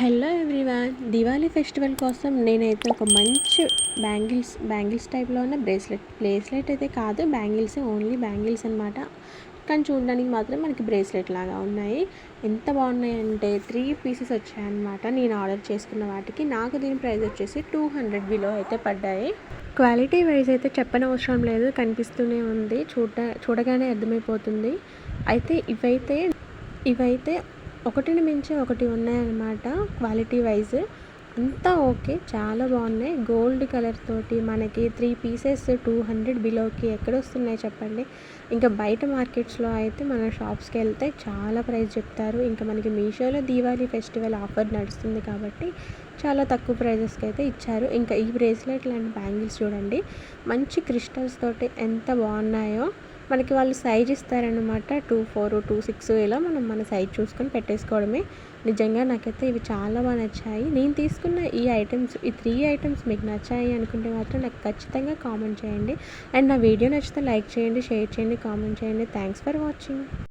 Hello everyone, Diwali festival కోసం నేనైతే ఒక మంచి బ్యాంగిల్స్ టైప్లో ఉన్న బ్రేస్లెట్ అయితే కాదు, ఓన్లీ బ్యాంగిల్స్ అనమాట. కానీ చూడడానికి మాత్రం మనకి బ్రేస్లెట్ లాగా ఉన్నాయి. ఎంత బాగున్నాయి అంటే 3 పీసెస్ వచ్చాయన్నమాట. నేను ఆర్డర్ చేసుకున్న వాటికి నాకు దీని ప్రైస్ వచ్చేసి 200 బిలో అయితే పడ్డాయి. క్వాలిటీ వైజ్ అయితే చెప్పనవసరం లేదు, కనిపిస్తూనే ఉంది, చూడగానే అర్థమైపోతుంది. అయితే ఇవైతే ఒకటిని మించి ఒకటి ఉన్నాయన్నమాట. క్వాలిటీ వైజ్ అంతా ఓకే, చాలా బాగున్నాయి. గోల్డ్ కలర్ తోటి మనకి 3 పీసెస్ 200 బిలోకి ఎక్కడొస్తున్నాయి చెప్పండి. ఇంకా బయట మార్కెట్స్లో అయితే మన షాప్స్కి వెళ్తే చాలా ప్రైస్ చెప్తారు. ఇంకా మనకి మీషోలో దీవాళీ ఫెస్టివల్ ఆఫర్ నడుస్తుంది కాబట్టి చాలా తక్కువ ప్రైజెస్కి అయితే ఇచ్చారు. ఇంకా ఈ బ్రేస్లెట్ లాంటి బ్యాంగిల్స్ చూడండి, మంచి క్రిస్టల్స్ తోటి ఎంత బాగున్నాయో. మనకి వాళ్ళు సైజ్ ఇస్తారనమాట, 2, 4, 2, 6 ఇలా మనం మన సైజ్ చూసుకొని పెట్టేసుకోవడమే. నిజంగా నాకైతే ఇవి చాలా బాగా నచ్చాయి. నేను తీసుకున్న ఈ 3 ఐటమ్స్ మీకు నచ్చాయి అనుకుంటే మాత్రం నాకు ఖచ్చితంగా కామెంట్ చేయండి. అండ్ నా వీడియో నచ్చితే లైక్ చేయండి, షేర్ చేయండి, కామెంట్ చేయండి. Thanks for watching.